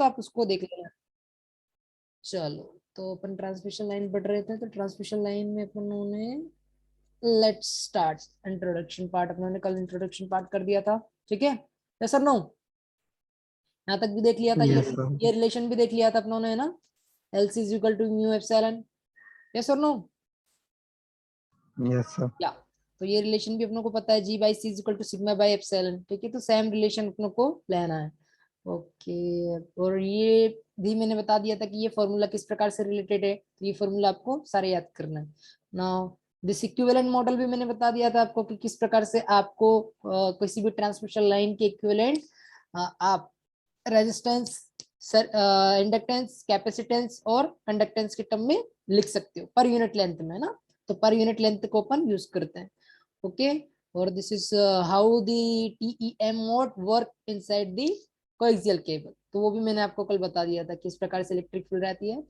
तो आप उसको देख लेना। चलो, तो अपन ट्रांसमिशन लाइन पढ़ रहे थे, तो ट्रांसमिशन लाइन में अपनों ने लेट्स स्टार्ट इंट्रोडक्शन पार्ट, अपनों ने कल इंट्रोडक्शन पार्ट कर दिया था, ठीक है? यस और नो? यहाँ तक भी देख लिया था, यस सर। ये रिलेशन भी देख लिया था अपनों ने ना, LC is equal to mu epsilon. Yes और नो? Yes sir. या तो ये रिलेशन भी अपनों को पता है, G by C is equal to sigma by epsilon, ठीक है? तो सेम रिलेशन अपनों को लेना है। ओके, और ये भी मैंने बता दिया था कि ये फॉर्मूला किस प्रकार से रिलेटेड है, तो ये फॉर्मूला आपको सारे याद करना है। नाउ दिस इक्विवेलेंट मॉडल भी मैंने बता दिया था आपको कि किस प्रकार से आपको किसी भी ट्रांसमिशन लाइन के इक्विवेलेंट आप रेजिस्टेंस, इंडक्टेंस, कैपेसिटेंस और कंडक्टेंस के टर्म में लिख सकते हो पर यूनिट लेंथ में ना, तो पर यूनिट लेंथ को अपन यूज करते हैं। ओके, और this is how the TEM mode work inside the coaxial cable, तो वो भी मैंने आपको कल बता दिया था कि इस प्रकार से इलेक्ट्रिक फील्ड रहती है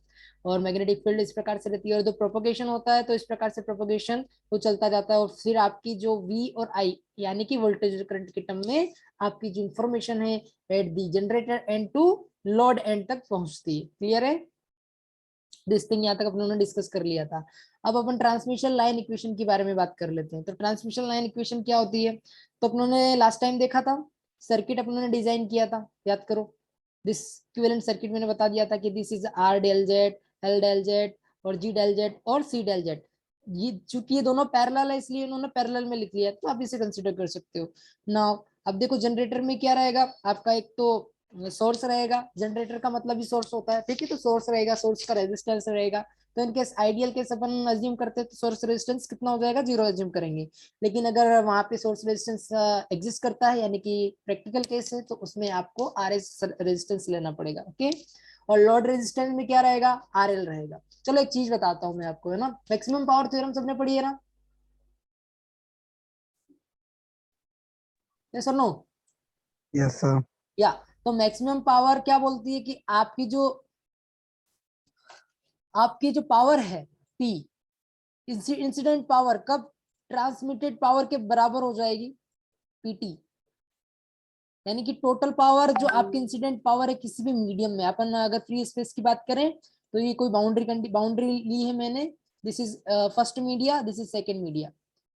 और मैग्नेटिक फील्ड इस प्रकार से रहती है, और जो प्रोपोगेशन होता है तो इस प्रकार से प्रोपोगेशन वो चलता जाता है, और फिर आपकी जो वी और आई यानी कि वोल्टेज और करंट के टर्म में आपकी जो इंफॉर्मेशन है at the generator end to load end तक पहुंचती है। क्लियर है? दिस थिंग यहाँ तक अपन ने डिस्कस कर लिया था। अब अपन ट्रांसमिशन लाइन इक्वेशन के बारे में बात कर लेते हैं। तो ट्रांसमिशन लाइन इक्वेशन क्या होती है, तो अपनों ने लास्ट टाइम देखा था, सर्किट अपनों ने डिजाइन किया था, याद करो। दिस इक्विवेलेंट सर्किट मैंने बता दिया था कि this is R del Z, L del Z और जी डेल जेड और सी डेल जेड। ये चूंकि ये दोनों पैरेलल है इसलिए इन्होंने पैरेलल में लिख लिया, तो आप इसे कंसिडर कर सकते हो। नाउ अब देखो जनरेटर में क्या रहेगा आपका, एक तो सोर्स रहेगा, जनरेटर का मतलब ही सोर्स होता है, ठीक है? तो सोर्स रहेगा, सोर्स का रेजिस्टेंस रहेगा। तो इनके आइडियल केस अपन अज्यूम करते हैं तो सोर्स रेजिस्टेंस कितना हो जाएगा, 0 अज्यूम करेंगे। लेकिन अगर वहां पे सोर्स रेजिस्टेंस एग्जिस्ट करता है यानी कि प्रैक्टिकल केस है, तो उसमें आपको आर एस रेजिस्टेंस लेना पड़ेगा। ओके, और लोड रेजिस्टेंस में क्या रहेगा, आर एल रहेगा। चलो एक चीज बताता हूँ मैं आपको, है ना, मैक्सिमम पावर थ्योरम सबने पढ़ी है ना? यस और नो? Yes sir. या तो मैक्सिमम पावर क्या बोलती है कि आपकी जो पावर है पी, इंसिडेंट पावर कब ट्रांसमिटेड पावर के बराबर हो जाएगी, पीटी। यानी कि टोटल पावर जो आपकी इंसिडेंट पावर है किसी भी मीडियम में, अपन अगर फ्री स्पेस की बात करें तो ये कोई बाउंड्री ली है मैंने, this is first media, this is second media.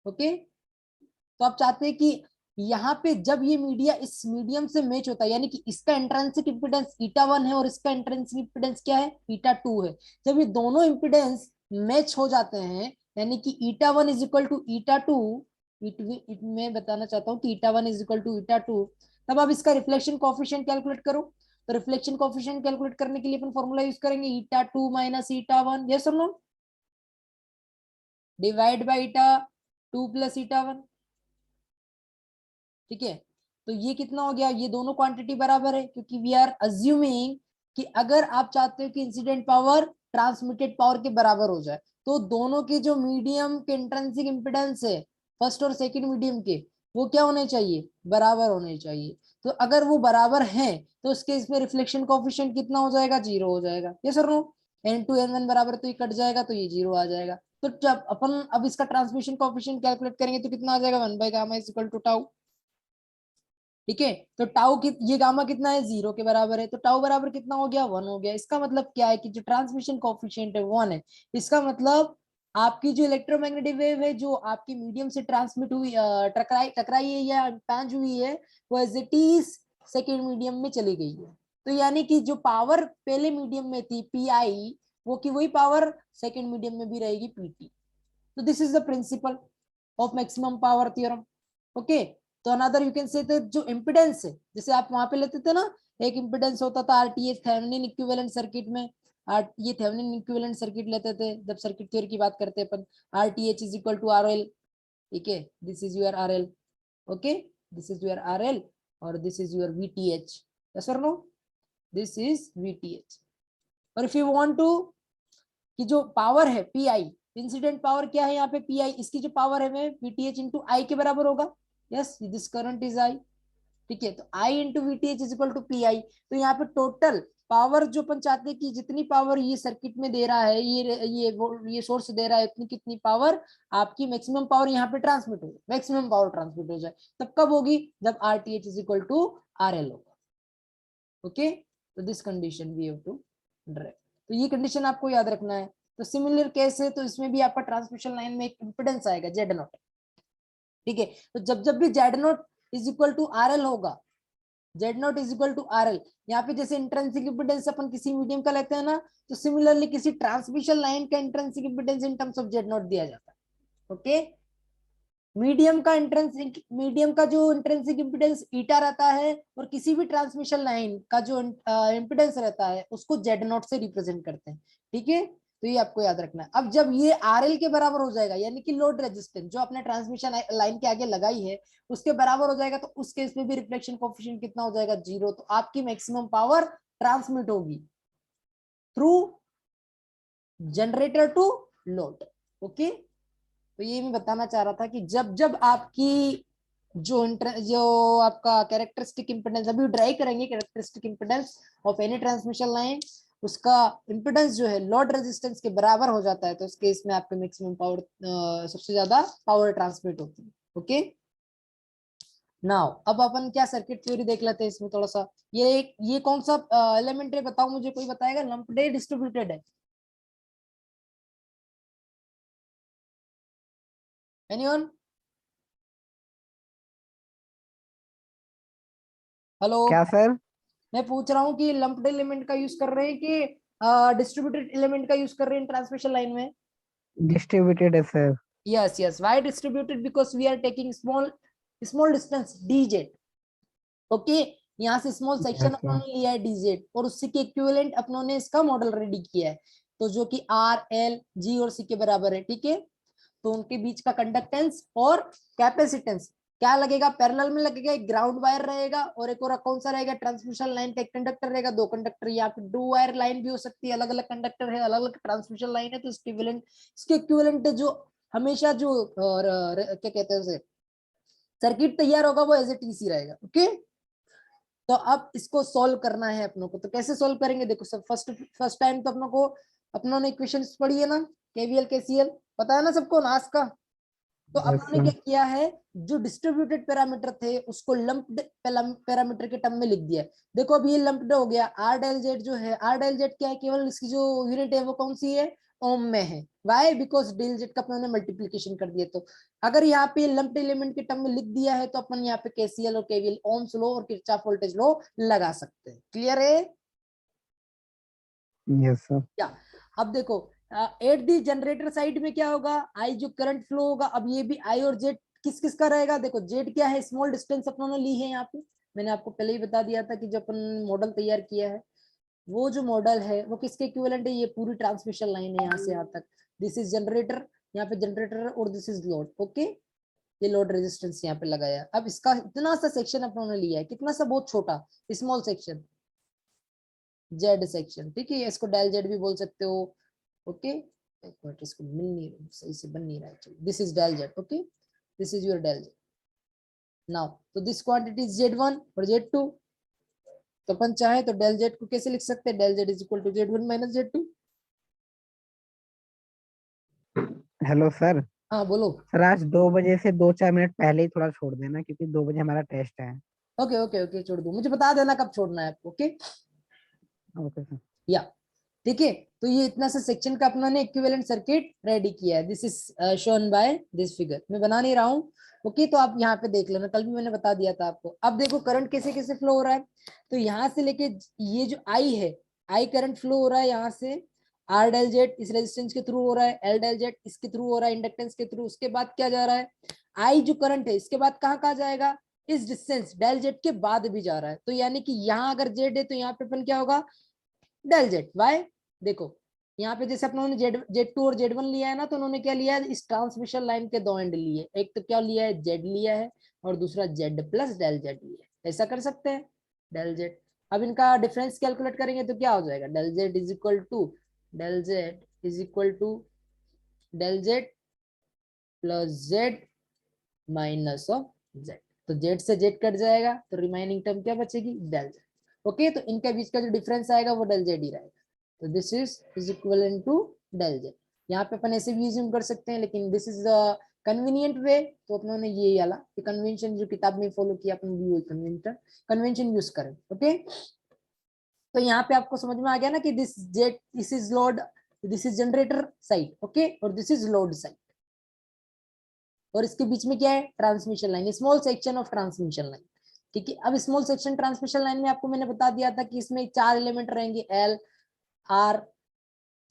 Okay, तो आप चाहते हैं कि यहाँ पे जब ये मीडिया इस मीडियम से मैच होता है, यानी कि इसका इंट्रिंसिक इंपीडेंस ईटा 1 है और इसका इंट्रिंसिक इंपीडेंस क्या है, ईटा 2 है। जब ये दोनों इंपीडेंस मैच हो जाते हैं, यानी कि ईटा 1 इज इक्वल टू ईटा 2, मैं बताना चाहता हूँ कि ईटा 1 इज इक्वल टू ईटा 2, तब आप इसका रिफ्लेक्शन कोएफिशिएंट कैलकुलेट करो। तो रिफ्लेक्शन कोएफिशिएंट कैलकुलेट करने के लिए अपन फॉर्मूला यूज करेंगे ईटा 2 माइनस ईटा 1, यस और no, divide by eta 2 plus eta 1, ठीक है? तो ये कितना हो गया, ये दोनों क्वांटिटी बराबर है, क्योंकि वी आर अज्यूमिंग कि अगर आप चाहते हो कि इंसिडेंट पावर ट्रांसमिटेड पावर के बराबर हो जाए, तो दोनों के जो मीडियम के इंट्रिंसिक इंपीडेंस है फर्स्ट और सेकंड मीडियम के, वो क्या होने चाहिए, बराबर होने चाहिए। तो अगर वो बराबर हैं तो उस केस में रिफ्लेक्शन कोएफिशिएंट कितना हो जाएगा, 0 हो जाएगा। ये सर नो, n2 n1 बराबर, तो ये कट जाएगा तो ये 0 आ जाएगा। तो जब अपन अब इसका ट्रांसमिशन कोएफिशिएंट कैलकुलेट करेंगे तो कितना आ जाएगा, 1 by gamma is equal to tau, ठीक है? तो टाउ की ये गामा कितना है, 0 के बराबर है, तो टाउ बराबर कितना हो गया, 1 हो गया। इसका मतलब क्या है कि जो ट्रांसमिशन कोएफिशिएंट है 1 है। इसका मतलब आपकी जो इलेक्ट्रोमैग्नेटिक वेव है जो आपकी मीडियम से ट्रांसमिट हुई, टकराई है या पैंच हुई है, वो as it is second medium में चली गई है। तो यानी कि जो पावर पहले मीडियम में थी पी आई, वो की वही पावर सेकेंड मीडियम में भी रहेगी पीटी। तो this is the principle of maximum power theorem. Okay, तो अनदर यू कैन से जो इम्पिडेंस है, जैसे आप वहां पे लेते थे ना, एक इम्पिडेंस होता था आरटीएच थेवेनिन इक्विवेलेंट सर्किट में, ये थेवेनिन इक्विवेलेंट सर्किट लेते थे जब सर्किट थ्योरी की बात करते हैं अपन, RTH is equal to RL, ठीक है? This is your RL, okay, this is your RL और this is your VTH, yes और नो, दिस इज वीटीएच। और इफ यू वांट टू कि जो पावर है पी आई, इंसिडेंट पावर क्या है यहाँ पे पी आई, इसकी जो पावर है वह वीटीएच इंटू आई के बराबर होगा। Yes, this current is I, ठीक है? तो I into VTH is equal to P I. तो यहाँ पे टोटल पावर जो अपन चाहते हैं कि जितनी पावर ये सर्किट में दे रहा है, ये सोर्स दे रहा है, उतनी कितनी पावर आपकी मैक्सिमम पावर यहाँ पे ट्रांसमिट हो जाए, मैक्सिमम पावर ट्रांसमिट हो जाए, तब कब होगी, जब RTH is equal to RL होगा। ओके, तो this condition we have to drive. तो ये कंडीशन आपको याद रखना है। तो सिमिलर केस है, तो इसमें भी आपका ट्रांसमिशन लाइन में एक इंपेडेंस आएगा जेड नॉट, ठीक है। तो जब भी Z not is equal to R L होगा, Z not is equal to R L, यहाँ पे जैसे इंट्रिंसिक इंपेडेंस अपन किसी मीडियम का लेते हैं ना, तो सिमिलरली किसी ट्रांसमिशन लाइन का intrinsic impedance in terms of Z not दिया जाता है। ओके, मीडियम का जो इंट्रिंसिक इंपेडेंस ईटा रहता है, और किसी भी ट्रांसमिशन लाइन का जो इंपेडेंस रहता है उसको जेड नॉट से रिप्रेजेंट करते हैं, ठीक है। तो ये आपको याद रखना है। अब जब ये आरएल के बराबर हो जाएगा, यानी कि लोड रेजिस्टेंस जो आपने ट्रांसमिशन लाइन के आगे लगाई है उसके बराबर हो जाएगा, तो उस केस में भी रिफ्लेक्शन कोएफिशिएंट कितना हो जाएगा, 0। तो आपकी मैक्सिमम पावर ट्रांसमिट होगी through generator to load. Okay, तो ये मैं बताना चाह रहा था कि जब जब आपकी जो आपका कैरेक्टरिस्टिक इंपेडेंस, अभी ट्राई करेंगे characteristic impedance of any transmission line, उसका इंपेडेंस जो है लोड रेजिस्टेंस के बराबर हो जाता है, तो उस केस में आपके मैक्सिमम पावर, सबसे ज्यादा पावर ट्रांसमिट होती है। ओके, नाउ अब अपन क्या सर्किट थ्योरी देख लेते हैं इसमें थोड़ा सा। ये कौन सा एलिमेंट है, बताओ मुझे, कोई बताएगा? लंप्ड है, डिस्ट्रीब्यूटेड है? एनीवन? हेलो, क्या सर? मैं पूछ रहा हूँ कि लंप्ड एलिमेंट का यूज कर रहे हैं कि डिस्ट्रीब्यूटेड एलिमेंट का यूज कर रहे हैं ट्रांसमिशन लाइन में? डिस्ट्रीब्यूटेड है sir. yes yes why distributed? because we are taking small distance dz. Okay, यहाँ से स्मॉल सेक्शन यस अपनों सर। ने लिया है dz, और उसी के इक्विवेलेंट अपनों ने इसका मॉडल रेडी किया है, तो जो कि आर एल जी और सी के बराबर है, ठीक है। तो उनके बीच का कंडक्टेंस और कैपेसिटेंस क्या लगेगा, पैरेलल में लगेगा, एक ग्राउंड वायर रहेगा और एक और कौन सा रहेगा, ट्रांसमिशन लाइन का एक कंडक्टर रहेगा, दो कंडक्टर। यहाँ पे दो वायर लाइन भी हो सकती है, अलग अलग कंडक्टर है, अलग अलग ट्रांसमिशन लाइन है, तो इसके इक्विवेलेंट जो हमेशा जो क्या कहते हैं उसे, सर्किट तैयार होगा वो एज ए टीसी रहेगा। ओके, तो अब इसको सॉल्व करना है अपनों को। तो कैसे सॉल्व करेंगे, देखो सब फर्स्ट टाइम तो अपनों ने इक्वेशंस पढ़ी है ना, केवीएल केसीएल पता है ना सबको, नास का। तो यस अपनों ने सर। क्या किया है, जो डिस्ट्रीब्यूटेड पैरामीटर थे उसको लंप्ड पैरामीटर के टर्म में लिख दिया। देखो अब ये लंप्ड हो गया। आर डेल जेड जो है, आर डेल जेड क्या है, केवल इसकी जो यूनिट है वो कौन सी है, ओम में है। वाई? बिकॉज डेल जेड का अपनों ने मल्टीप्लीकेशन कर दिया। तो अगर यहाँ पे लंप्ड एलिमेंट के टर्म में लिख दिया है, तो अपन यहाँ पे केसीएल और केवीएल, ओम्स लॉ और किरचॉफ वोल्टेज लॉ लगा सकते हैं। क्लियर है? Yes sir. क्या? अब देखो एट दी जनरेटर साइड में क्या होगा, आई जो करंट फ्लो होगा, अब ये भी आई और जेड किस किस का रहेगा, देखो जेड क्या है, स्मॉल डिस्टेंस अपनों ने ली है यहाँ पे। मैंने आपको पहले ही बता दिया था कि जब अपन मॉडल तैयार किया है, वो जो मॉडल है वो किसके इक्विवेलेंट है, ये पूरी ट्रांसमिशन लाइन है यहाँ से यहाँ तक। दिस इज जनरेटर, यहाँ पे जनरेटर, और दिस इज लोड। ओके, ये लोड रेजिस्टेंस यहाँ पे लगाया। अब इसका इतना सा सेक्शन अपनों ने लिया है, कितना सा, बहुत छोटा स्मॉल सेक्शन, जेड सेक्शन, ठीक है। इसको डेल जेड भी बोल सकते हो। ओके, एक मिनट, इसको मिल नहीं सही से बन नहीं रहा है। This is del Z. Okay, this is your del Z. Now तो दिस क्वांटिटी इज z1 और z2। तो अपन चाहे तो डेल जेड को कैसे लिख सकते हैं, del Z is equal to z1 minus z2। Hello sir. हाँ बोलो। सर आज 2 बजे से 2-4 मिनट पहले ही थोड़ा छोड़ देना, क्योंकि 2 बजे हमारा टेस्ट है। ओके ओके ओके, छोड़ दो, मुझे बता देना कब छोड़ना है आपको। Okay, okay sir. या ठीक है। तो ये इतना सा सेक्शन का अपना ने इक्विवेलेंट सर्किट रेडी किया है। This is shown by this figure, मैं बना नहीं रहा हूँ। ओके, तो आप यहाँ पे देख लेना, कल भी मैंने बता दिया था आपको। अब देखो करंट कैसे कैसे फ्लो हो रहा है। तो यहाँ से लेके ये जो आई है, आई करंट फ्लो हो रहा है यहाँ से, आर डेल जेड इस रेजिस्टेंस के थ्रू हो रहा है, एल डेल जेड इसके थ्रू हो रहा है, इंडक्टेंस के थ्रू। उसके बाद क्या जा रहा है, आई जो करंट है इसके बाद कहाँ कहाँ जाएगा, इस डिस्टेंस डेल जेड के बाद भी जा रहा है। तो यानी कि यहाँ अगर जेड है तो यहाँ पे अपन क्या होगा, डेल जेड। वाई? देखो यहाँ पे जैसे अपनों ने जेड टू और जेड वन लिया है ना, तो उन्होंने क्या लिया है, इस ट्रांसमिशन लाइन के दो एंड लिए, एक तो क्या लिया है, जेड लिया है, और दूसरा जेड प्लस डेल जेड लिया है। ऐसा कर सकते हैं, डेल जेड। अब इनका डिफरेंस कैलकुलेट करेंगे तो क्या हो जाएगा, del Z is equal to, del Z is equal to del Z plus Z minus of Z. तो जेड से जेड कट जाएगा, तो रिमाइनिंग टर्म क्या बचेगी, डेल जेड। ओके, तो इनके बीच का जो डिफरेंस आएगा वो डेल जेड ही रहेगा। तो this is equivalent to del Z. यहाँ पे अपन ऐसे भी यूज कर सकते हैं, लेकिन this is the convenient way. तो अपनों ने ये वाला कन्वेंशन जो किताब में फॉलो किया, अपन भी वही कन्वेंशन यूज करें। ओके, तो यहाँ पे आपको समझ में आ गया ना कि this is load, this is generator side, okay, और दिस इज लोड साइड, और इसके बीच में क्या है, transmission line, small section of transmission line. ठीक है, अब स्मॉल सेक्शन ट्रांसमिशन लाइन में आपको मैंने बता दिया था कि इसमें 4 एलिमेंट रहेंगे, एल, आर,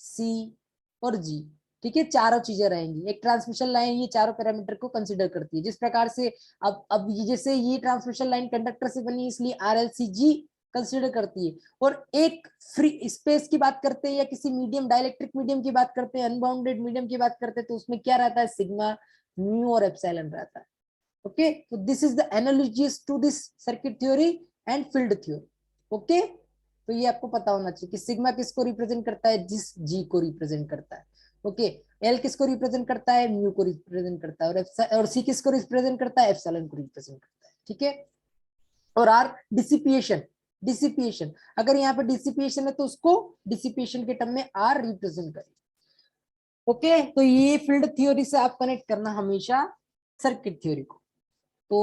सी और जी। ठीक है, चारों चीजें रहेंगी। एक ट्रांसमिशन लाइन ये चारों पैरामीटर को कंसीडर करती है, जिस प्रकार से अब जैसे ये ट्रांसमिशन लाइन कंडक्टर से बनी, इसलिए R, L, C, G consider करती है। और एक फ्री स्पेस की बात करते हैं या किसी मीडियम, डाइलेक्ट्रिक मीडियम की बात करते हैं, अनबाउंडेड मीडियम की बात करते हैं, तो उसमें क्या रहता है, सिग्मा, म्यू और एप्सिलॉन रहता है। ओके, तो this is the analogies to this circuit theory and field theory. Okay, तो ये आपको पता होना चाहिए कि सिग्मा किसको रिप्रेजेंट करता है, जिस जी को रिप्रेजेंट करता है। ओके, एल किसको रिप्रेजेंट करता है, म्यू को रिप्रेजेंट करता है, और सी किसको रिप्रेजेंट करता है, एप्सिलॉन को रिप्रेजेंट करता है। ठीक है, और आर डिसिपिएशन, डिसिपिएशन, अगर यहाँ पे डिसिपिएशन है तो उसको डिसिपिएशन के टर्म में आर रिप्रेजेंट करें। ओके, तो ये फील्ड थ्योरी से आप कनेक्ट करना हमेशा सर्किट थ्योरी को। तो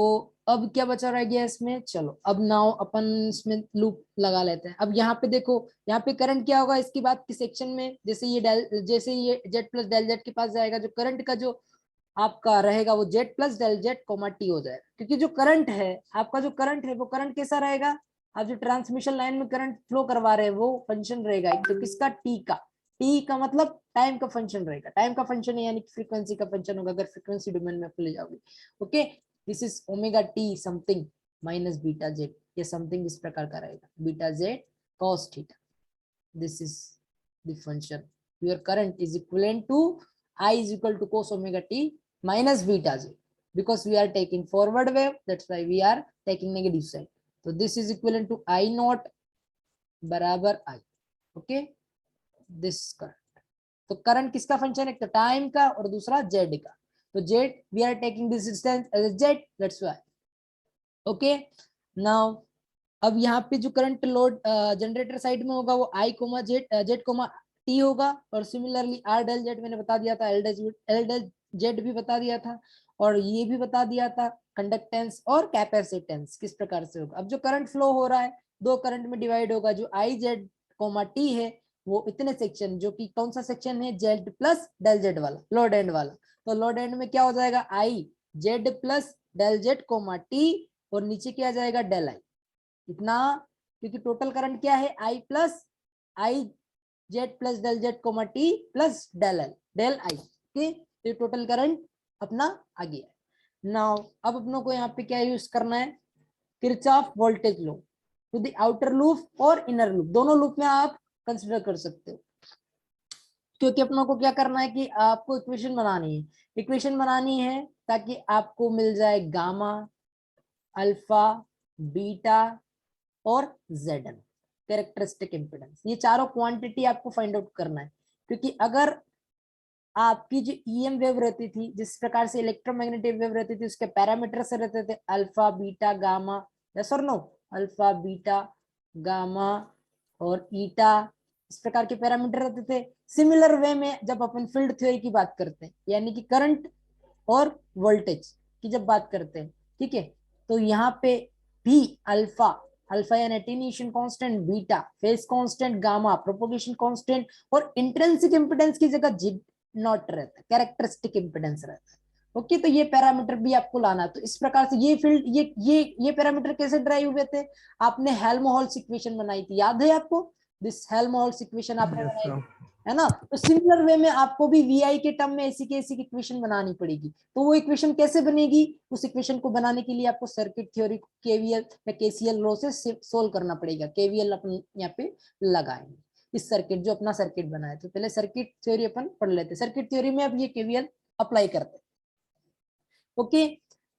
अब क्या बचा रह गया इसमें, चलो अब नाउ अपन इसमें लूप लगा लेते हैं। अब यहाँ पे देखो, यहाँ पे करंट क्या होगा इसकी बात की सेक्शन में, जैसे ये जेड प्लस डेल जेड के पास जाएगा, जो करंट का जो आपका रहेगा वो Z plus del Z comma T हो जाएगा। क्योंकि जो करंट है आपका, जो करंट है वो करंट कैसा रहेगा, आप जो ट्रांसमिशन लाइन में करंट फ्लो करवा रहे हैं वो फंक्शन रहेगा एक तो किसका, टी का। टी का मतलब टाइम का फंक्शन रहेगा, टाइम का फंक्शन है यानी फ्रीक्वेंसी का फंक्शन होगा, अगर फ्रीक्वेंसी डोमेन में आप ले जाओगे। Okay, this is omega T something minus beta Z, ये समथिंग इस प्रकार का रहेगा, beta Z cos theta, this is the function. Your current is equivalent to I is equal to cos omega t minus beta j, because we are taking forward wave, that's why we are taking negative side. So this is equivalent to I naught बराबर I. Okay, this current, तो current किसका function है, एक तो time का और दूसरा Z का। तो Z we are taking this distance as Z, that's why. Okay, now अब यहाँ पे जो करंट लोड जनरेटर साइड में होगा वो I comma Z comma T होगा, और सिमिलरली आर डेल जेड मैंने बता दिया था, एल डेल जेड भी बता दिया था, और ये भी बता दिया था कंडक्टेंस और कैपेसिटेंस किस प्रकार से होगा। अब जो करंट फ्लो हो रहा है दो करंट में डिवाइड होगा, जो आई जेड कोमा टी है वो इतने सेक्शन, जो कि कौन सा सेक्शन है, जेड प्लस डेल जेड वाला, लोड एंड वाला। तो लोड एंड में क्या हो जाएगा, I Z plus del Z comma T, और नीचे क्या जाएगा, डेल आई इतना, क्योंकि टोटल करंट क्या है, I plus I Z plus del Z comma T plus del L del I. Okay, तो टोटल करंट अपना आ गया। नाउ अब अपनों को यहाँ पे क्या यूज करना है, Kirchhoff voltage law to the outer loop और इनर लूप, दोनों लूप में आप कंसिडर कर सकते हो। क्योंकि अपनों को क्या करना है कि आपको इक्वेशन बनानी है, इक्वेशन बनानी है ताकि आपको मिल जाए गामा, अल्फा, बीटा और Zn, कैरेक्टरिस्टिक इम्पीडेंस। ये चारों क्वांटिटी आपको फाइंड आउट करना है, क्योंकि अगर आपकी जो ईएम वेव रहती थी, जिस प्रकार से इलेक्ट्रोमैग्नेटिक वेव रहती थी, उसके पैरामीटर से रहते थे अल्फा बीटा गामा, यस और नो, अल्फा बीटा गामा और ईटा, इस प्रकार के पैरामीटर रहते थे। सिमिलर वे में जब अपन फील्ड थ्योरी की बात करते हैं, यानी कि करंट और वोल्टेज की जब बात करते हैं, ठीक है, तो यहाँ पे भी अल्फा, अल्फा यानी attenuation constant, beta phase constant, gamma propagation constant, और इंट्रिंसिक इंपेडेंस की जगह जी नॉट रहता है, कैरेक्टरिस्टिक इंपेडेंस रहता है। ओके, तो ये पैरामीटर भी आपको लाना है। तो इस प्रकार से ये फील्ड ये पैरामीटर कैसे ड्राइव हुए थे, आपने हेल्महोल्ट्ज इक्वेशन बनाई थी, याद है आपको, दिस हेल्महोल्ट्ज इक्वेशन आपने यस बनाई सर। थी, है ना। तो सिमिलर वे में आपको भी वी के टर्म में ऐसी की ऐसी इक्वेशन बनानी पड़ेगी। तो वो इक्वेशन कैसे बनेगी, उस इक्वेशन को बनाने के लिए आपको सर्किट थ्योरी केवीएल या केसीएल लॉ से सोल्व करना पड़ेगा। केवीएल अपन यहाँ पे लगाएंगे इस सर्किट, जो अपना सर्किट बनाए। तो पहले सर्किट थ्योरी अपन पढ़ लेते हैं, सर्किट थ्योरी में अब ये केवीएल अप्लाई करते हैं। ओके,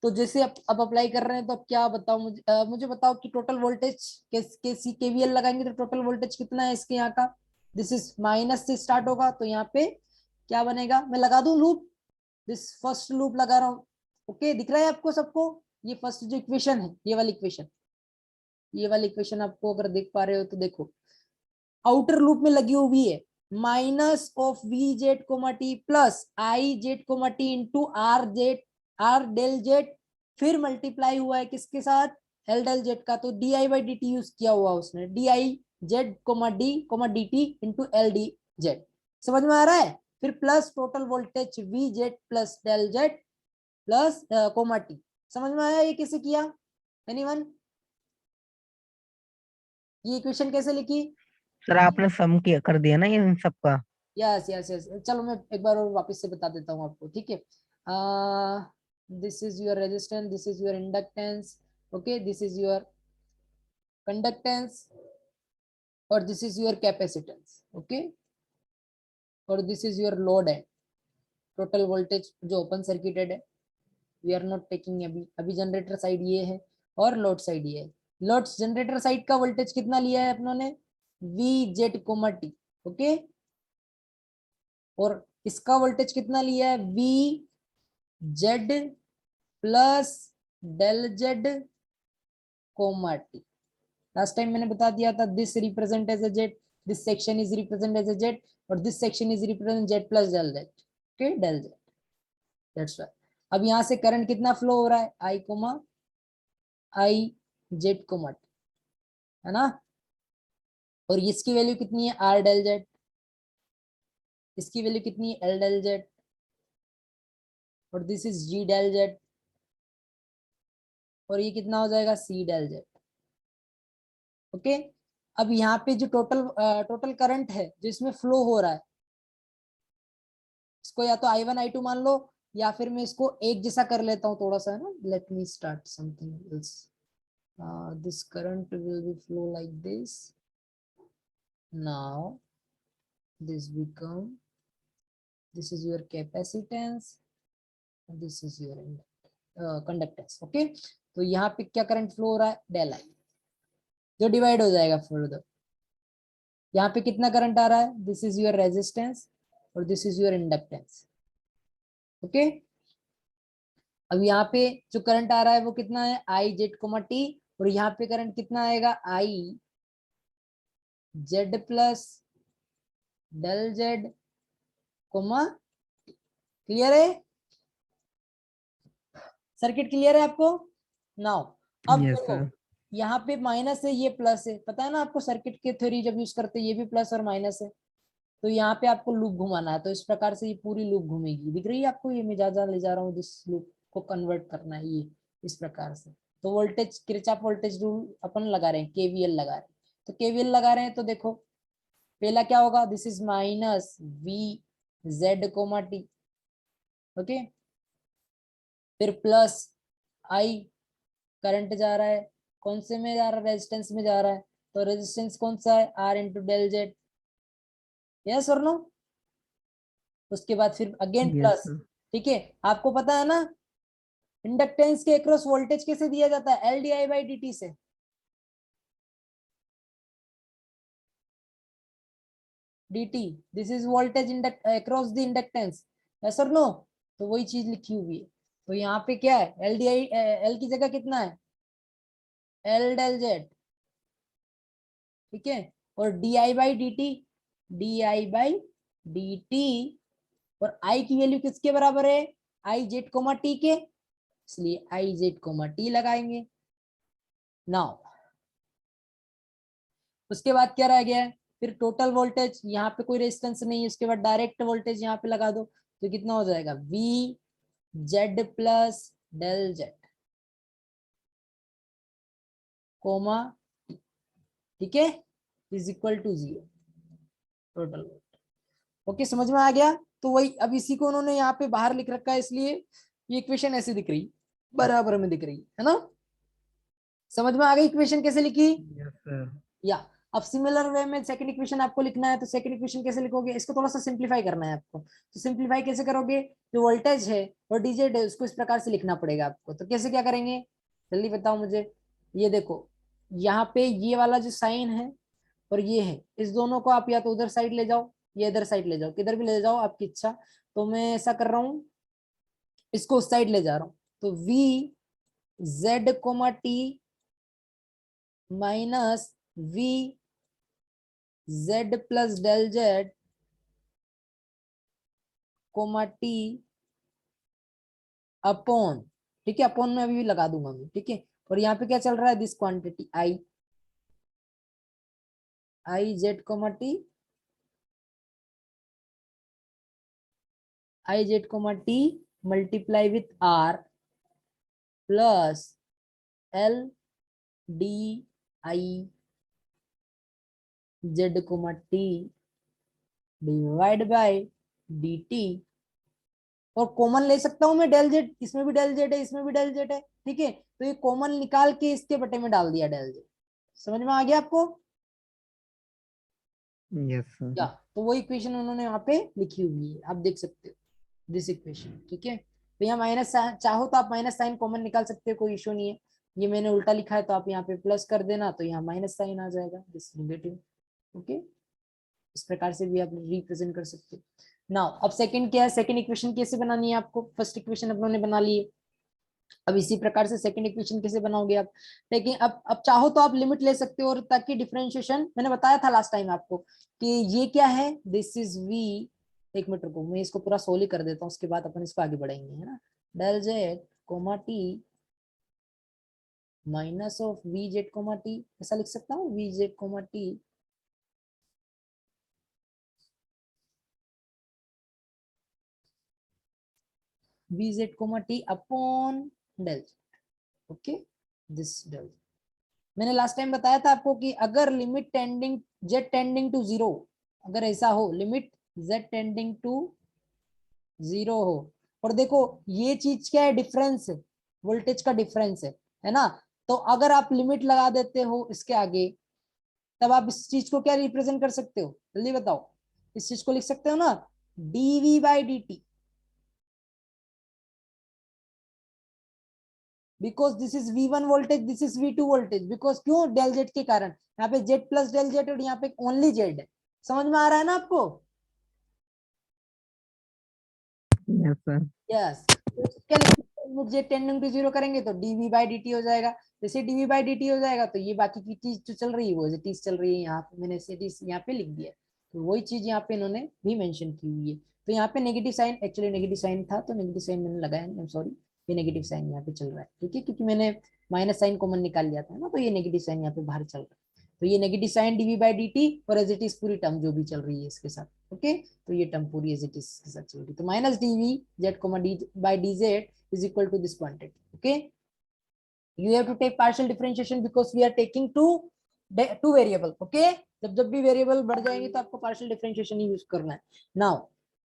तो जैसे अब अप्लाई कर रहे हैं, तो अब क्या बताओ मुझे बताओ कि टोटल वोल्टेज कैसी केवीएल लगाएंगे तो टोटल वोल्टेज कितना है इसके यहाँ का, दिस इज माइनस से स्टार्ट होगा, तो यहाँ पे क्या बनेगा, मैं लगा दूं लूप, दिस फर्स्ट लूप लगा रहा हूँ। ओके, दिख रहा है आपको सबको, ये फर्स्ट जो इक्वेशन है, ये वाली इक्वेशन, ये वाली इक्वेशन आपको अगर देख पा रहे हो तो देखो, आउटर लूप में लगी हुई है minus of V Z comma T plus I Z comma T into R Z, R del Z, फिर मल्टीप्लाई हुआ है किसके साथ, एल डेल जेड का, तो D I by D T use किया हुआ उसने, D I Z comma D T into L D Z. समझ में आ रहा है? फिर plus total voltage V Z plus del Z plus comma T. समझ में आया ये कैसे किया? एनीवन? ये इक्वेशन कैसे लिखी? सर आपने सम किया कर दिया ना ये इन सबका? यस यस यस, चलो मैं एक बार और वापस से बता देता हूँ आपको, ठीक है। This is your resistance, this is your inductance, okay, this is your conductance और this is your capacitance, okay, और दिस इज योर लोड है। टोटल वोल्टेज जो ओपन सर्किटेड है, वी आर नॉट टेकिंग अभी, अभी जनरेटर साइड ये है और लोड साइड ये है। लोड जनरेटर साइड का वोल्टेज कितना लिया है अपनों ने? V Z comma T, okay, और इसका वोल्टेज कितना लिया है? V Z plus del Z comma T. Last time मैंने बता दिया था, this represent as a Z, this section is represent as a Z और this section is represent Z plus del Z, okay, del Z, that's why. अब यहां से current कितना flow हो रहा है? I comma I Z comma T, है ना। और इसकी वैल्यू कितनी है? R del Z. इसकी वैल्यू कितनी है? L del Z. और this is G del Z. और ये कितना हो जाएगा? C del Z, okay. अब यहाँ पे जो टोटल करंट है जो इसमें फ्लो हो रहा है, इसको या तो I1 I2 मान लो, या फिर मैं इसको एक जैसा कर लेता हूँ थोड़ा सा, है ना। Let me start something else. This current will be flow like this. Now this become, this is your capacitance, this is your conductance, okay। तो यहाँ पे क्या करंट फ्लो हो रहा है? डेल आई, जो डिवाइड हो जाएगा फर्दर। यहाँ पे कितना करंट आ रहा है? दिस इज योर रेजिस्टेंस और this is your inductance, okay. अब यहाँ पे जो करंट आ रहा है वो कितना है? I Z comma T. और यहाँ पे करंट कितना आएगा? I Z plus del Z comma. Clear है? सर्किट क्लियर है आपको? नाउ अब यस देखो, सर। यहाँ पे माइनस है, ये प्लस है, पता है ना आपको, सर्किट के थ्योरी जब यूज करते हैं ये भी प्लस और माइनस है। तो यहाँ पे आपको लूप घुमाना है, तो इस प्रकार से ये पूरी लूप घूमेगी। दिख रही है आपको? ये मैं ज्यादा ले जा रहा हूँ, जिस लूप को कन्वर्ट करना है ये इस प्रकार से। तो वोल्टेज किरचॉफ वोल्टेज रूल अपन लगा रहे हैं, केवीएल लगा रहे हैं। तो केवीएल लगा रहे हैं तो देखो पहला क्या होगा? This is minus V Z comma T, okay. फिर प्लस आई, करंट जा रहा है, कौन से में जा रहा है? रेजिस्टेंस में जा रहा है। तो रेजिस्टेंस कौन सा है? R into del Z, yes और नो। उसके बाद फिर अगेन यस प्लस, सर। ठीक है। आपको पता है ना इंडक्टेंस के अक्रॉस वोल्टेज कैसे दिया जाता है? L D I by D T से। dt, this is voltage across the inductance, yes और नो। तो वही चीज लिखी हुई है। तो यहाँ पे क्या है? एल डी आई, एल की जगह कितना है? एल डेल जेड, ठीक है। और D I by D T, D I by D T, और आई की वैल्यू किसके बराबर है? आई जेड कोमा टी के, इसलिए आई जेड कोमा टी लगाएंगे। नाउ उसके बाद क्या रह गया है? फिर टोटल वोल्टेज, यहाँ पे कोई रेजिस्टेंस नहीं है, उसके बाद डायरेक्ट वोल्टेज यहाँ पे लगा दो, तो कितना हो जाएगा? V Z plus del Z comma, ठीक है, is equal to 0 total voltage, okay. समझ में आ गया? तो वही अब इसी को उन्होंने यहाँ पे बाहर लिख रखा है, इसलिए ये इक्वेशन ऐसे दिख रही, बराबर में दिख रही है ना। समझ में आ गई इक्वेशन कैसे लिखी? Yes sir. या अब सिमिलर वे में सेकंड इक्वेशन आपको लिखना है, तो सेकंड इक्वेशन कैसे लिखोगे? इसको थोड़ा सा सिंप्लीफाई करना है आपको। तो सिंप्लीफाई कैसे करोगे? जो वोल्टेज है और डीजेड है उसको इस प्रकार से लिखना पड़ेगा आपको। तो कैसे क्या करेंगे? जल्दी बताओ मुझे। ये देखो, यहाँ पे ये वाला जो साइन है और ये है, इस दोनों को आप या तो उधर साइड ले जाओ या इधर साइड ले जाओ, किधर भी ले जाओ आपकी इच्छा। तो मैं ऐसा कर रहा हूँ, इसको उस साइड ले जा रहा हूँ। तो V Z comma T minus V Z plus del Z comma T upon, ठीक है, अपॉन में अभी भी लगा दूंगा मैं, ठीक है। और यहाँ पे क्या चल रहा है? This quantity I, I Z comma T, I Z comma T multiply with R plus L D I Z comma T divide by D T, और कॉमन ले सकता हूं मैं डेल जेड, इसमें भी डेल जेड है इसमें भी डेल जेड है, ठीक है, तो ये कॉमन निकाल के इसके बटे में डाल दिया डेल जेड। समझ में आ गया आपको? Yes sir. या तो वो इक्वेशन उन्होंने यहाँ पे लिखी हुई है, आप देख सकते हो दिस इक्वेशन, ठीक है। तो यहाँ माइनस, चाहो तो आप माइनस साइन कॉमन निकाल सकते हो, कोई इशू नहीं है। ये मैंने उल्टा लिखा है तो आप यहाँ पे प्लस कर देना, तो यहाँ माइनस साइन आ जाएगा, दिस नेगेटिव, ओके। इस प्रकार से भी आप रिप्रेजेंट कर सकते हो। नाउ अब सेकंड क्या है, सेकंड इक्वेशन कैसे बनानी है आपको, फर्स्ट इक्वेशन अपने बना लिए, अब इसी प्रकार से सेकंड इक्वेशन कैसे बनाओगे आप। लेकिन अब चाहो तो आप लिमिट ले सकते हो, और ताकि डिफरेंशिएशन, मैंने बताया था लास्ट टाइम आपको कि ये क्या है, दिस इज वी, एक मिनट रुको मैं इसको पूरा सोल्व कर देता हूँ, उसके बाद अपन इसको आगे बढ़ेंगे, है ना। Del Z comma T minus of V Z comma T, ऐसा लिख सकता हूँ, V Z comma T V Z comma T upon del, okay, this del. मैंने लास्ट टाइम बताया था आपको कि अगर limit tending Z tending to zero, अगर ऐसा हो limit Z tending to zero हो, और देखो ये चीज क्या है, डिफरेंस है, वोल्टेज का डिफरेंस है ना। तो अगर आप लिमिट लगा देते हो इसके आगे, तब आप इस चीज को क्या रिप्रेजेंट कर सकते हो, जल्दी बताओ। इस चीज को लिख सकते हो ना, D V by D T, because this is V1 voltage, this is V2 voltage, because क्यों, डेल जेड के कारण, यहाँ पे जेड प्लस डेल जेड और यहाँ पे ओनली जेड है। समझ में आ रहा है ना आपको? Yes sir. यस, तो क्या लिखेंगे, जेड टेंडिंग टू जीरो करेंगे तो डीवी बाई डी टी हो जाएगा। जैसे डीवी बाई डी टी हो जाएगा तो ये बाकी की चीज जो चल रही है वो चीज चल रही है, यहाँ पे मैंने से यहाँ पे लिख दिया, तो वही चीज यहाँ पे इन्होंने भी मेंशन की हुई है। तो यहाँ पे negative sign, actually negative sign था तो नेगेटिव साइन मैंने लगाया, आई एम सॉरी, ये नेगेटिव साइन यहाँ पे चल रहा है, ठीक है, क्योंकि मैंने माइनस साइन कॉमन निकाल लिया था ना, तो ये नेगेटिव साइन यहाँ पे बाहर चल रहा है। तो ये negative sign D V by D T, और एज इट इज पूरी टर्म जो भी चल रही है इसके साथ, ओके। तो ये टर्म पूरी एज इट इज के साथ चल रही है, तो minus D V Z comma D by D Z is equal to this quantity, okay. You have to take partial differentiation because we are taking two variable, okay। जब भी variable बढ़ जाएंगे तो आपको पार्शियल डिफरेंशिएशन ही यूज करना है। Now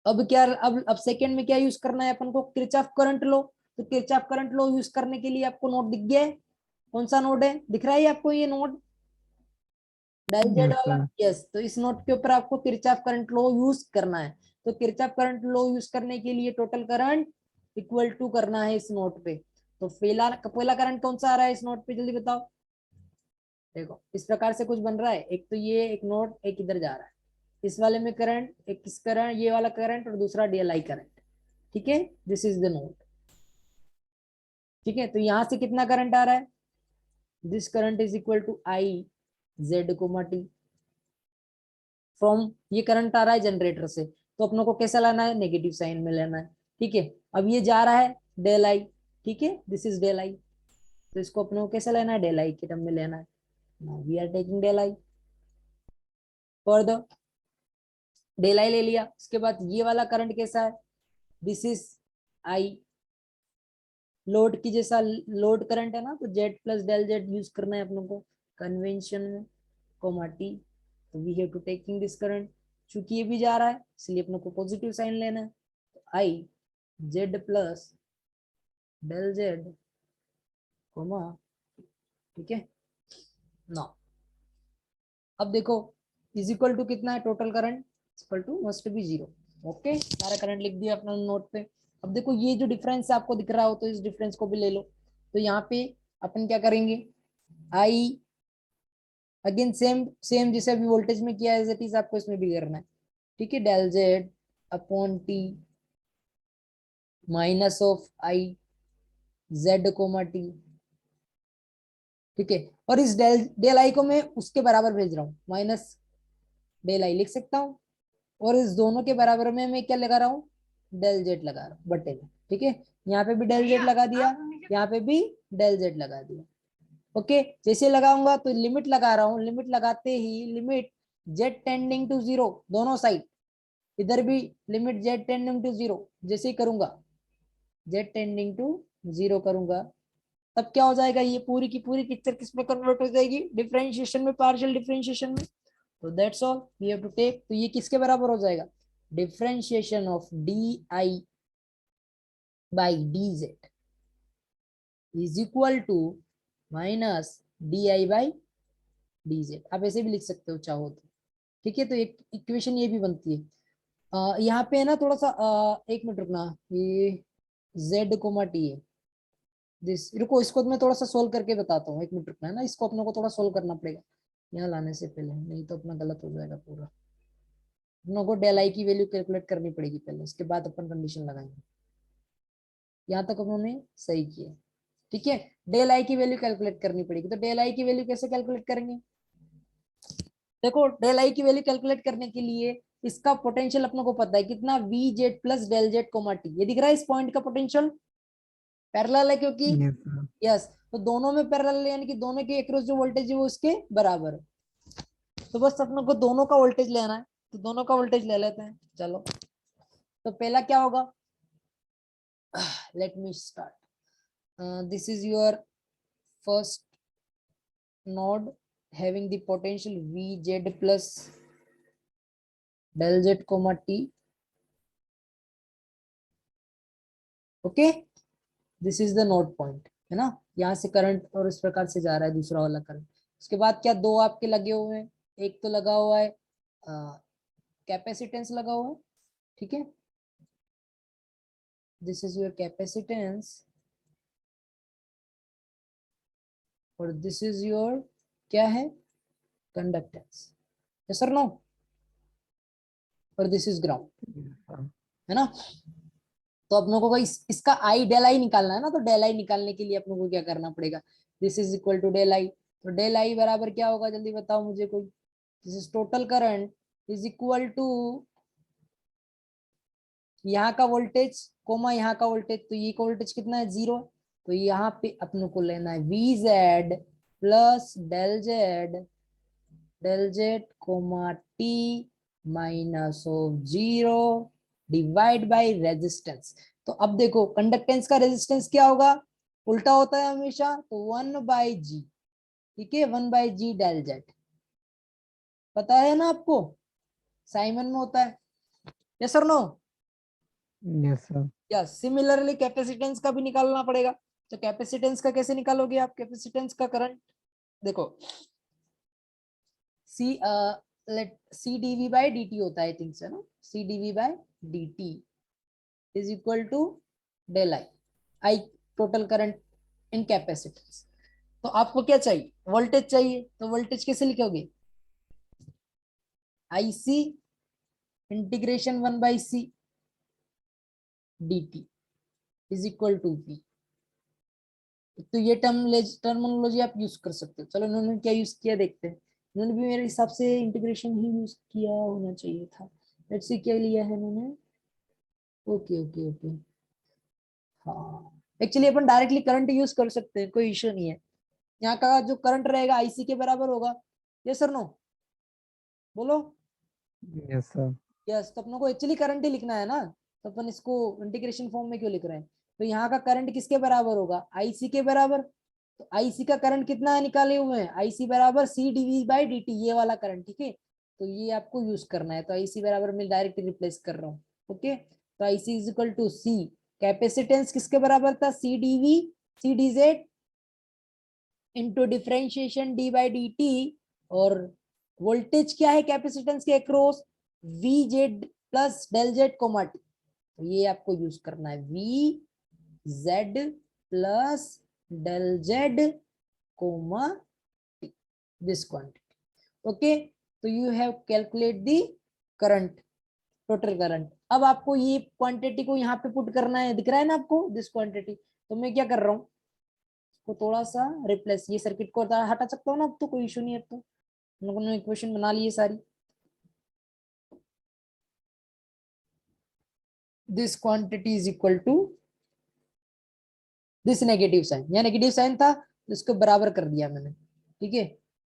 अब क्या, अब सेकंड में क्या यूज करना है अपन को, किरचॉफ करंट लो। तो किरचॉफ करंट लो यूज करने के लिए आपको नोट दिख गया है, कौन सा नोट है, दिख रहा है आपको ये नोट, डेल जेड यस वाला, सर। यस। तो इस नोट के ऊपर आपको किरचॉफ करंट लॉ यूज करना है। तो किरचॉफ करंट लॉ यूज करने के लिए टोटल करंट इक्वल टू करना है इस नोट पे। तो पहला करंट कौन सा आ रहा है इस नोट पे, जल्दी बताओ। देखो इस प्रकार से कुछ बन रहा है, एक तो ये एक नोट एक इधर जा रहा है, इस वाले में करंट, एक इस करंट ये वाला करंट, और दूसरा डीएलआई करंट, ठीक है, दिस इज द नोट, ठीक है। तो यहां से कितना करंट आ रहा है, this current is equal to I Z comma T, from, ये करंट आ रहा है जनरेटर से, तो अपनों को कैसा लाना है, नेगेटिव साइन में लेना है, ठीक है। अब ये जा रहा है डेल आई, ठीक है, दिस इज डेल आई, तो इसको अपनों को कैसे लेना है, डेल आई के टर्म में लेना है। Now we are taking del I for the, del I ले लिया, उसके बाद ये वाला करंट कैसा है, दिस इज आई, लोड की जैसा लोड करंट है ना, तो Z plus del Z use करना है अपनों को कन्वेंशन में, कोमा टी, तो we have to taking this current, चूंकि ये भी जा रहा है इसलिए अपनों को पॉजिटिव साइन लेना है, तो I Z plus del Z comma, ठीक है ना। अब देखो इज इक्वल टू कितना है, total current equal to must be zero, okay, सारा करंट लिख दिया अपना नोट पे। अब देखो ये जो डिफरेंस आपको दिख रहा हो तो इस डिफरेंस को भी ले लो, तो यहाँ पे अपन क्या करेंगे, आई अगेन सेम सेम जैसे अभी वोल्टेज में किया एज इट इज आपको इसमें भी करना है, ठीक है, del Z upon T minus of I Z comma T, ठीक है। और इस डेल डेल आई को मैं उसके बराबर भेज रहा हूँ, माइनस डेल आई लिख सकता हूँ, और इस दोनों के बराबर में मैं क्या लगा रहा हूँ, डेल जेड लगा रहा हूँ बटे में, ठीक है। यहाँ पे भी डेल जेड लगा दिया, यहाँ पे भी डेल जेड लगा दिया, ओके। जैसे लगाऊंगा तो लिमिट लगा रहा हूँ, लिमिट लगाते ही लिमिट z टेंडिंग टू 0 दोनों साइड, इधर भी लिमिट z टेंडिंग टू 0, जैसे ही करूंगा z टेंडिंग टू 0 करूंगा, तब क्या हो जाएगा, ये पूरी की पूरी पिक्चर किस में कन्वर्ट हो जाएगी, डिफरेंशिएशन में, पार्शियल डिफरेंशिएशन में। तो that's all we have to take, तो ये किसके बराबर हो जाएगा, differentiation of D I by D Z is equal to minus D I by D Z, आप ऐसे भी लिख सकते हो चाहो तो, ठीक है। तो एक इक्वेशन ये भी बनती है। यहाँ पे है ना थोड़ा सा, एक मिनट रुकना, ये z कोमा टी है दिस, रुको इसको मैं थोड़ा सा सोल्व करके बताता हूँ, एक मिनट रुकना है ना, इसको अपने को थोड़ा सोल्व करना पड़ेगा यहाँ लाने से पहले, नहीं तो अपना गलत हो जाएगा पूरा। अपनों को डेल आई की वैल्यू कैलकुलेट करनी पड़ेगी पहले, उसके बाद अपन कंडीशन लगाएंगे। यहाँ तक उन्होंने सही किया, ठीक है। डेल आई की वैल्यू कैलकुलेट करनी पड़ेगी, तो डेल आई की वैल्यू कैसे कैलकुलेट करेंगे, देखो डेल आई की वैल्यू कैलकुलेट करने के लिए इसका पोटेंशियल अपनों को पता है कितना, V Z plus del Z comma T, ये दिख रहा है इस पॉइंट का पोटेंशियल पैरेलल है क्योंकि यस सर। यस, तो दोनों में पैरेलल यानी कि दोनों के अक्रॉस जो वोल्टेज है वो उसके बराबर है। तो बस अपनों को दोनों का वोल्टेज लेना है, तो दोनों का वोल्टेज ले लेते हैं, चलो। तो पहला क्या होगा, let me start, this is your first node having the potential Vz plus del z comma t, okay, this is the node point, है ना, यहाँ से करंट और इस प्रकार से जा रहा है दूसरा वाला करंट। उसके बाद क्या, दो आपके लगे हुए हैं, एक तो लगा हुआ है कैपेसिटेंस लगा हुआ है, ठीक है, दिस इज योर कैपेसिटेंस और दिस इज योर क्या है, कंडक्टेंस, यस और नो, और दिस इज ग्राउंड, है ना। तो अपनों को इसका आई डेल आई निकालना है ना, तो डेल आई निकालने के लिए अपनों को क्या करना पड़ेगा, this is equal to del I, तो डेल आई बराबर क्या होगा, जल्दी बताओ मुझे कोई, this is total current is equal to यहाँ का वोल्टेज कोमा यहाँ का वोल्टेज, तो ये का वोल्टेज कितना है, 0, तो यहाँ पे अपनों को लेना है V Z plus del Z comma T minus of 0 divide by resistance. तो अब देखो कंडक्टेंस का रेजिस्टेंस क्या होगा, उल्टा होता है हमेशा, तो 1/g, ठीक है, 1/g डेल जेड, पता है ना आपको, साइमन में होता है, यस और no, yes sir. Yes. Similarly capacitance का भी निकालना पड़ेगा, तो कैपेसिटेंस का कैसे निकालोगे आप, कैपेसिटेंस का करंट देखो, C let C dv by dt होता है, आई थिंक सो ना, C dv by dt is equal to del I, I total current in capacitance. तो आपको क्या चाहिए, वोल्टेज चाहिए, तो वोल्टेज कैसे लिखोगे, I C integration 1/c dt is equal to v, तो ये टर्मिनोलॉजी आप यूज कर सकते हो। चलो इन्होंने क्या यूज किया देखते हैं, इन्होंने भी मेरे हिसाब से इंटीग्रेशन ही यूज किया होना चाहिए था, लेट्स सी क्या लिया है इन्होंने, ओके ओके ओके, हाँ एक्चुअली अपन डायरेक्टली करंट यूज कर सकते हैं, कोई इश्यू नहीं है। यहाँ का जो करंट रहेगा आईसी के बराबर होगा, यस सर नो, बोलो, यस सर। यस। तो अपनों को एक्चुअली करंट ही लिखना है ना, तो अपन इसको इंटीग्रेशन फॉर्म में क्यों लिख रहे हैं, तो यहाँ का करंट किसके बराबर होगा, आईसी के बराबर, तो आईसी का करंट कितना है निकाले हुए हैं, आईसी बराबर सी डीवी बाई डी टी, ये वाला करंट, ठीक है, तो ये आपको यूज करना है, तो आईसी बराबर मैं डायरेक्ट रिप्लेस कर रहा हूँ, ओके। तो IC is equal to C, capacitance किसके बराबर था, C dv C dZ into differentiation D by D T, और वोल्टेज क्या है कैपेसिटेंस के across, V Z plus del Z comma T, तो ये आपको यूज करना है V Z plus del Z comma T, this quantity, okay. तो you have calculate the current, total current. अब आपको ये क्वांटिटी को यहाँ पे पुट करना है, दिख रहा है ना आपको दिस क्वांटिटी, तो मैं क्या कर रहा हूँ, को थोड़ा सा रिप्लेस, ये सर्किट को हटा सकता हूँ ना, अब तो कोई इशू नहीं है, तो हम लोगों ने इक्वेशन बना ली है सारी, this quantity is equal to this negative sign, यहाँ नेगेटिव साइन था तो इसको बराबर कर दिया मैंने, ठीक है,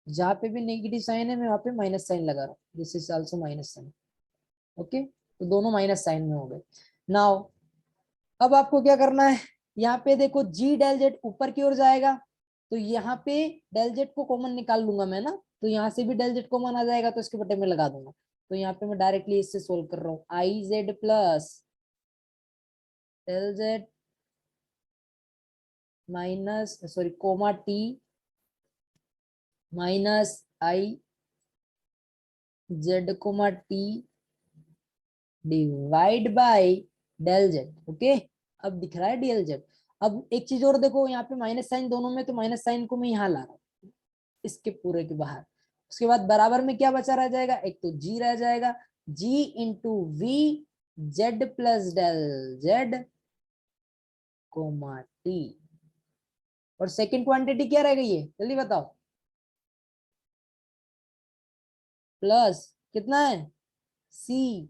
जहाँ पे भी नेगेटिव साइन है मैं वहां पे माइनस साइन लगा रहा हूँ, this is also minus sign. Okay, तो दोनों माइनस साइन में हो गए। नाउ अब आपको क्या करना है, यहाँ पे देखो जी डेल जेड ऊपर की ओर जाएगा, तो यहाँ पे डेल जेड को कॉमन निकाल लूंगा मैं ना, तो यहाँ से भी डेल जेड कॉमन आ जाएगा, तो इसके बटे में लगा दूंगा। तो यहाँ पे मैं डायरेक्टली इससे सोल्व कर रहा हूँ, I Z plus del Z minus sorry comma T minus I Z comma T divide by del Z. Okay, अब दिख रहा है डीएल जेड। अब एक चीज और देखो, यहाँ पे माइनस साइन दोनों में, तो माइनस साइन को मैं यहाँ ला रहा हूँ इसके पूरे के बाहर। उसके बाद बराबर में क्या बचा रह जाएगा, एक तो जी रह जाएगा, G into V Z plus del Z comma T. और सेकंड क्वांटिटी क्या रह गई है, जल्दी बताओ, प्लस कितना है C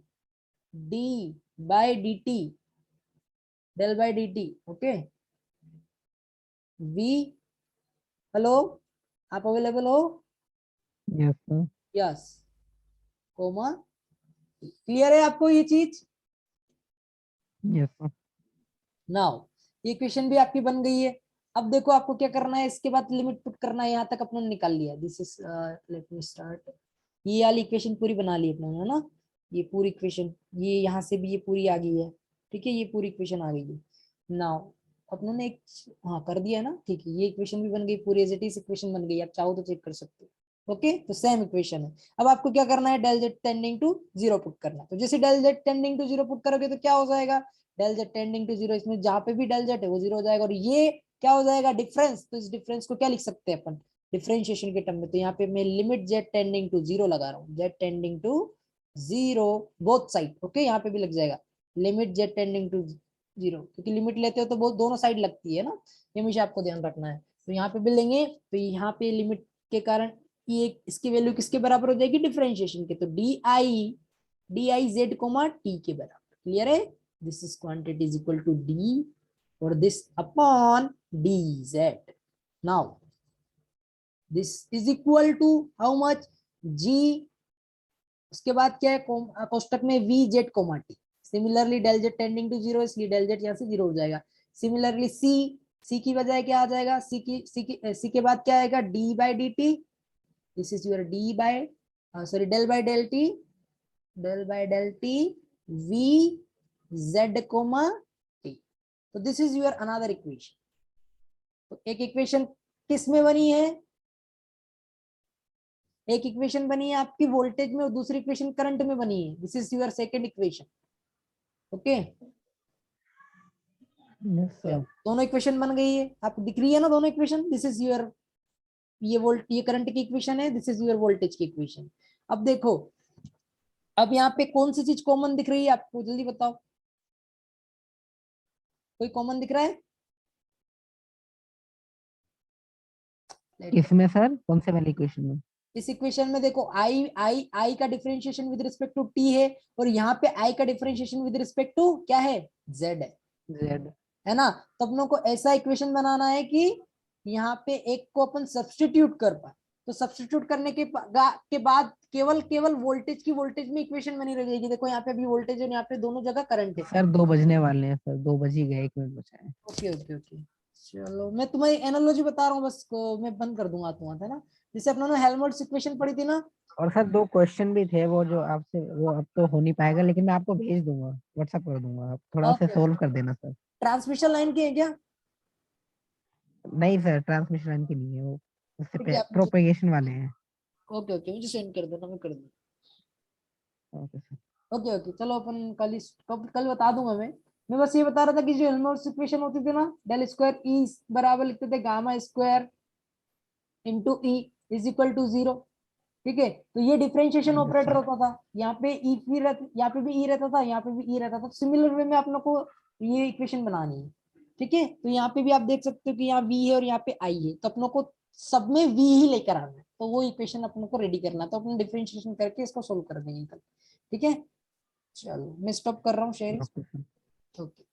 D by D T, del by D T. Okay, V, hello आप अवेलेबल हो, yes sir. Yes, comma, clear है आपको ये चीज। Yes sir. नाउ ये इक्वेशन भी आपकी बन गई है। अब देखो आपको क्या करना है, इसके बाद लिमिट पुट करना है, यहाँ तक अपने निकाल लिया, this is let me start, ये वाली इक्वेशन पूरी बना ली अपने है ना, ये पूरी इक्वेशन, ये यहाँ से भी ये पूरी आ गई है, ठीक है, ये पूरी इक्वेशन आ गई है। नाउ अपनों ने एक, हाँ कर दिया ना, ठीक है, ये इक्वेशन भी बन गई पूरी, एज इट इज इक्वेशन बन गई, आप चाहो तो चेक कर सकते हो। ओके, तो सेम इक्वेशन है। अब आपको क्या करना है, del Z tending to zero put करना है। तो जैसे del Z tending to zero put करोगे तो क्या हो जाएगा, del Z tending to zero, इसमें जहां पे भी डेल जेड है वो जीरो हो जाएगा, और ये क्या हो जाएगा डिफरेंस। तो इस डिफरेंस को क्या लिख सकते हैं अपन, डिफरेंशिएशन के टर्म में। तो यहाँ पे मैं limit Z tending to zero लगा रहा हूँ, Z tending to zero both side. Okay, यहाँ पे भी लग जाएगा limit Z tending to zero, क्योंकि लिमिट लेते हो तो वो दोनों साइड लगती है ना, ये हमेशा आपको ध्यान रखना है। तो यहाँ पे भी लेंगे, तो यहाँ पे लिमिट के कारण ये इसकी वैल्यू किसके बराबर हो जाएगी, डिफरेंशिएशन के, तो D I Z comma T के बराबर। क्लियर है, this is quantity is equal to d or this upon dz. Now this is equal to how much, g, उसके बाद क्या है कोष्टक में v z comma t, similarly del z tending to zero, इसलिए del z यहाँ से zero हो जाएगा। सिमिलरली c की बजाय क्या आ जाएगा, c के बाद क्या आएगा, d by D T, this is your d by sorry del by del T v z comma t। तो this is your another equation. तो एक इक्वेशन किस में बनी है, एक इक्वेशन बनी है आपकी वोल्टेज में और दूसरी इक्वेशन करंट में बनी है, this is your second equation. Okay, yes sir. दोनों इक्वेशन बन गई है, आपको दिख रही है ना दोनों इक्वेशन, दिस इज योर ये करंट की इक्वेशन है, दिस इज योर वोल्टेज की इक्वेशन। अब देखो, अब यहाँ पे कौन सी चीज कॉमन दिख रही है आपको, जल्दी बताओ, कोई कॉमन दिख रहा है, इसमें सर कौन से वाली इक्वेशन में? इस इक्वेशन में देखो आई का differentiation with respect to T है, और यहाँ पे आई का डिफरेंशिएशन विद रिस्पेक्ट टू क्या है, जेड जेड। है ना। तो अपनों को ऐसा इक्वेशन बनाना है कि यहाँ पे एक को अपन सब्स्टिट्यूट कर पाए। तो सब्स्टिट्यूट करने के बाद केवल केवल वोल्टेज में इक्वेशन बनी रह जाएगी। देखो यहाँ पे भी वोल्टेज है, यहाँ पे दोनों जगह करंट है। सर 2 बजने वाले हैं सर, 2 बज ही गए, 1 मिनट बचा है। ओके ओके ओके, चलो मैं तुम्हें एनालॉजी बता रहा हूँ बस, मैं बंद कर दूंगा तुम्हारा, है ना, जैसे अपनों ने हेल्महोल्ट्ज इक्वेशन पढ़ी थी ना। और सर 2 क्वेश्चन भी थे वो जो आपसे, वो अब तो हो नहीं पाएगा, लेकिन मैं आपको भेज दूंगा, व्हाट्सएप कर दूंगा, आप थोड़ा उसे ओके, सोल्व कर देना सर। ट्रांसमिशन लाइन की है क्या, नहीं सर, ट्रांसमिशन लाइन की नहीं है वो, ठीक है उससे आप मुझे, प्रोपेगेशन वाले हैं। ओके ओके मुझे सेंड कर देना, मैं कर दूँ। Okay sir. ओके ओके, चलो अपन कल बता दूंगा मैं बस ये बता रहा था कि जो हेल्महोल्ट्ज इक्वेशन होती थी ना, डेल स्क्वायर ई बराबर लिखते थे gamma square into E is equal to zero. ठीक है, तो ये डिफरेंशिएशन यस ऑपरेटर सर। होता था, यहाँ पे ई भी यहाँ पे भी ई रहता था, यहाँ पे भी ई रहता था। सिमिलर वे में आप लोग को ये इक्वेशन बनानी है। ठीक है, तो यहाँ पे भी आप देख सकते हो कि यहाँ वी है और यहाँ पे आई है, तो अपनों को सब में वी ही लेकर आना है, तो वो इक्वेशन अपनों को रेडी करना है, तो अपन डिफरेंशिएशन करके इसको सोल्व कर देंगे कल। ठीक है, चलो मैं स्टॉप कर रहा हूँ शेयरिंग। Okay sir. ओके।